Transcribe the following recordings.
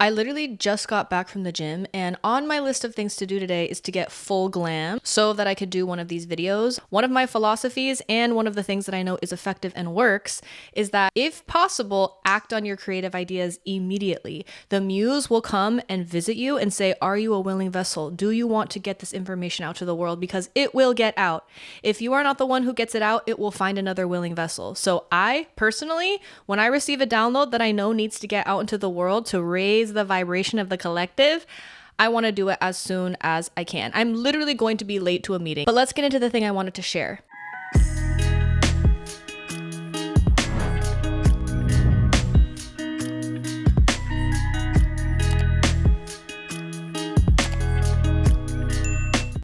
I literally just got back from the gym, and on my list of things to do today is to get full glam so that I could do one of these videos. One of my philosophies and one of the things that I know is effective and works is that if possible, act on your creative ideas immediately. The muse will come and visit you and say, are you a willing vessel? Do you want to get this information out to the world? Because it will get out. If you are not the one who gets it out, it will find another willing vessel. So I personally, when I receive a download that I know needs to get out into the world to raise the vibration of the collective, I want to do it as soon as I can. I'm literally going to be late to a meeting, but let's get into the thing I wanted to share.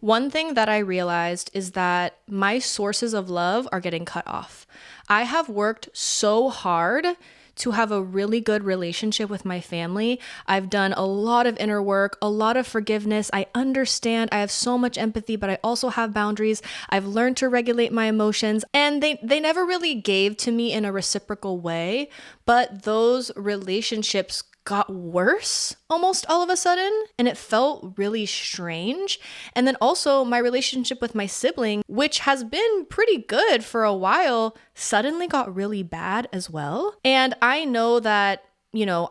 One thing that I realized is that my sources of love are getting cut off. I have worked so hard to have a really good relationship with my family. I've done a lot of inner work, a lot of forgiveness. I understand. I have so much empathy, but I also have boundaries. I've learned to regulate my emotions, and they never really gave to me in a reciprocal way, but those relationships got worse almost all of a sudden, and it felt really strange. And then also my relationship with my sibling, which has been pretty good for a while, suddenly got really bad as well. And I know that,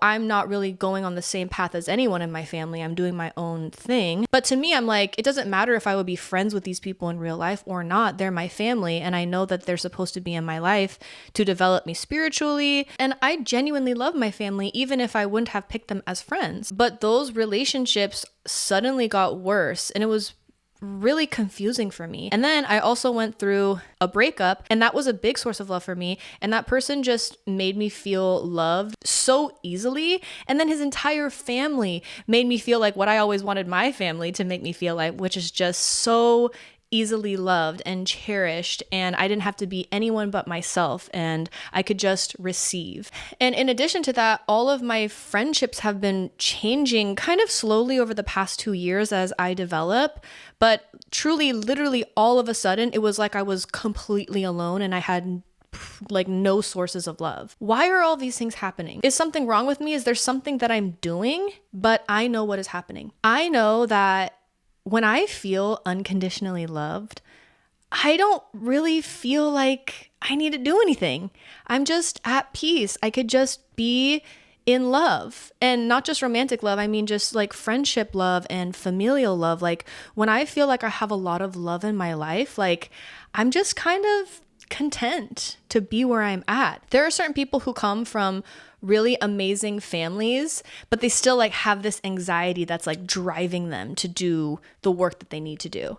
I'm not really going on the same path as anyone in my family. I'm doing my own thing. But to me, I'm like, it doesn't matter if I would be friends with these people in real life or not. They're my family, and I know that they're supposed to be in my life to develop me spiritually. And I genuinely love my family, even if I wouldn't have picked them as friends. But those relationships suddenly got worse, and it was really confusing for me. And then I also went through a breakup, and that was a big source of love for me. And that person just made me feel loved so easily. And then his entire family made me feel like what I always wanted my family to make me feel like, which is just so easily loved and cherished, and I didn't have to be anyone but myself, and I could just receive. And in addition to that, all of my friendships have been changing kind of slowly over the past 2 years as I develop, but truly, literally all of a sudden, it was like I was completely alone and I had like no sources of love. Why are all these things happening? Is something wrong with me? Is there something that I'm doing? But I know what is happening. I know that when I feel unconditionally loved, I don't really feel like I need to do anything. I'm just at peace. I could just be in love, and not just romantic love. I mean, just like friendship love and familial love. Like when I feel like I have a lot of love in my life, like I'm just kind of content to be where I'm at. There are certain people who come from really amazing families, but they still like have this anxiety that's like driving them to do the work that they need to do.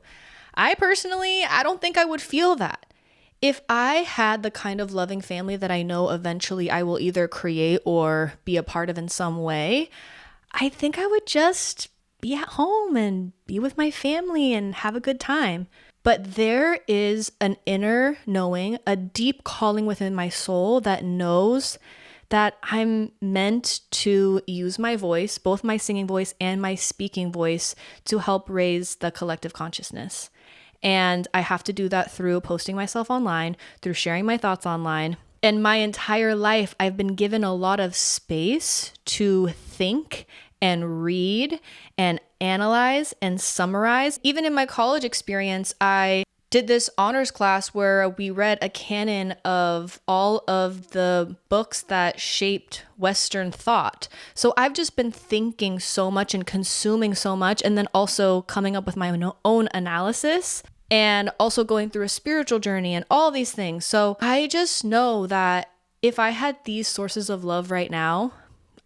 I don't think I would feel that. If I had the kind of loving family that I know eventually I will either create or be a part of in some way, I think I would just be at home and be with my family and have a good time. But there is an inner knowing, a deep calling within my soul that knows that I'm meant to use my voice, both my singing voice and my speaking voice, to help raise the collective consciousness. And I have to do that through posting myself online, through sharing my thoughts online. And my entire life, I've been given a lot of space to think and read and analyze and summarize. Even in my college experience, I did this honors class where we read a canon of all of the books that shaped Western thought. So I've just been thinking so much and consuming so much, and then also coming up with my own analysis and also going through a spiritual journey and all these things. So I just know that if I had these sources of love right now,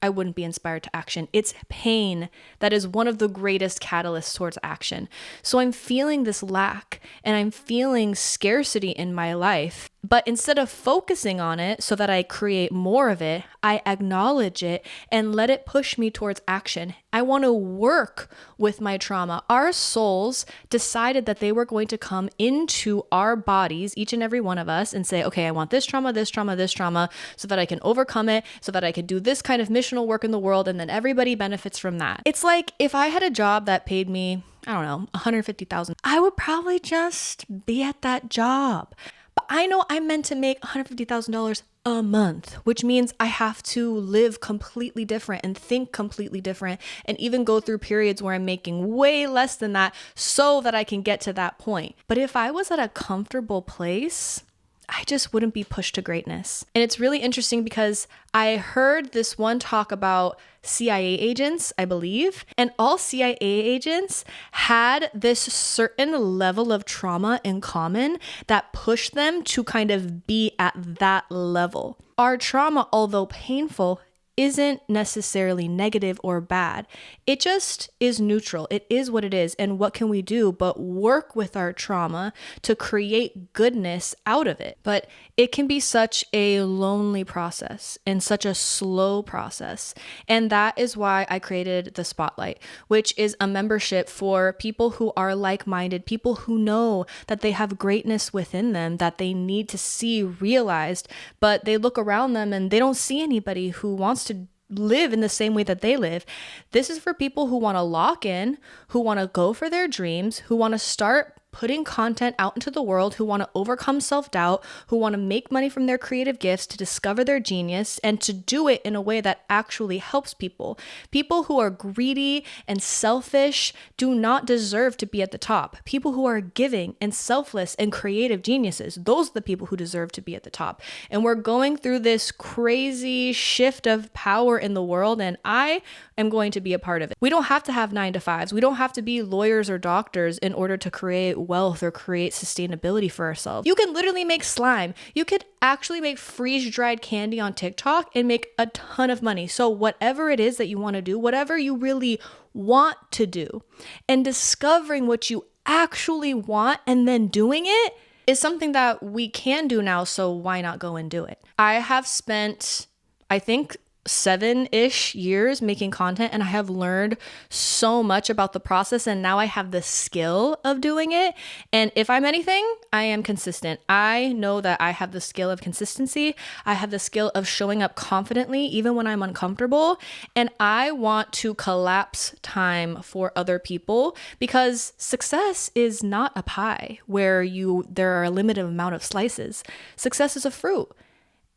I wouldn't be inspired to action. It's pain that is one of the greatest catalysts towards action. So I'm feeling this lack and I'm feeling scarcity in my life. But instead of focusing on it so that I create more of it, I acknowledge it and let it push me towards action. I want to work with my trauma. Our souls decided that they were going to come into our bodies, each and every one of us, and say, okay, I want this trauma, this trauma, this trauma, so that I can overcome it, so that I can do this kind of missional work in the world, and then everybody benefits from that. It's like if I had a job that paid me, I don't know, $150,000, I would probably just be at that job. But I know I'm meant to make $150,000 a month, which means I have to live completely different and think completely different and even go through periods where I'm making way less than that so that I can get to that point. But if I was at a comfortable place, I just wouldn't be pushed to greatness. And it's really interesting because I heard this one talk about CIA agents, I believe, and all CIA agents had this certain level of trauma in common that pushed them to kind of be at that level. Our trauma, although painful, isn't necessarily negative or bad. It just is neutral. It is what it is. And what can we do but work with our trauma to create goodness out of it? But it can be such a lonely process and such a slow process. And that is why I created the Spotlight, which is a membership for people who are like-minded, people who know that they have greatness within them that they need to see realized, but they look around them and they don't see anybody who wants to live in the same way that they live. This is for people who want to lock in, who want to go for their dreams, who want to start putting content out into the world, who want to overcome self-doubt, who want to make money from their creative gifts, to discover their genius, and to do it in a way that actually helps people. People who are greedy and selfish do not deserve to be at the top. People who are giving and selfless and creative geniuses, those are the people who deserve to be at the top. And we're going through this crazy shift of power in the world, and I am going to be a part of it. We don't have to have 9-to-5s. We don't have to be lawyers or doctors in order to create wealth or create sustainability for ourselves. You can literally make slime. You could actually make freeze-dried candy on TikTok and make a ton of money. So whatever it is that you want to do, whatever you really want to do, and discovering what you actually want and then doing it is something that we can do now. So why not go and do it? I have spent, I think, 7-ish years making content, and I have learned so much about the process, and now I have the skill of doing it. And if I'm anything, I am consistent. I know that I have the skill of consistency. I have the skill of showing up confidently even when I'm uncomfortable, and I want to collapse time for other people, because success is not a pie where there are a limited amount of slices. Success is a fruit.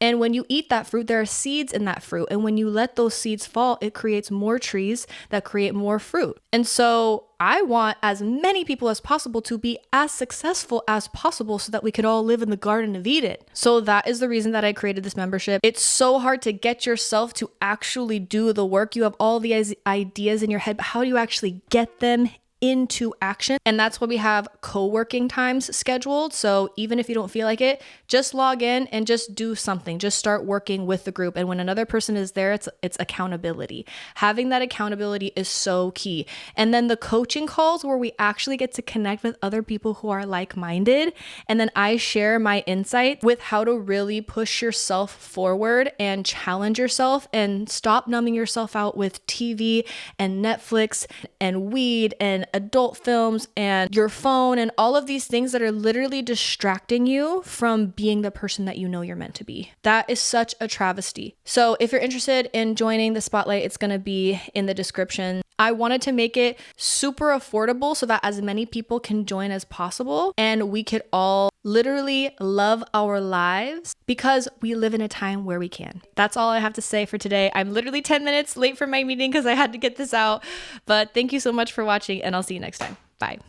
And when you eat that fruit, there are seeds in that fruit. And when you let those seeds fall, it creates more trees that create more fruit. And so I want as many people as possible to be as successful as possible so that we could all live in the Garden of Eden. So that is the reason that I created this membership. It's so hard to get yourself to actually do the work. You have all the ideas in your head, but how do you actually get them into action? And that's why we have co-working times scheduled. So even if you don't feel like it, just log in and just do something. Just start working with the group. And when another person is there, it's accountability. Having that accountability is so key. And then the coaching calls where we actually get to connect with other people who are like-minded. And then I share my insight with how to really push yourself forward and challenge yourself and stop numbing yourself out with TV and Netflix and weed and adult films and your phone and all of these things that are literally distracting you from being the person that you know you're meant to be. That is such a travesty. So if you're interested in joining the Spotlight, it's going to be in the description. I wanted to make it super affordable so that as many people can join as possible and we could all literally love our lives because we live in a time where we can. That's all I have to say for today. I'm literally 10 minutes late for my meeting because I had to get this out. But thank you so much for watching, and I'll see you next time. Bye.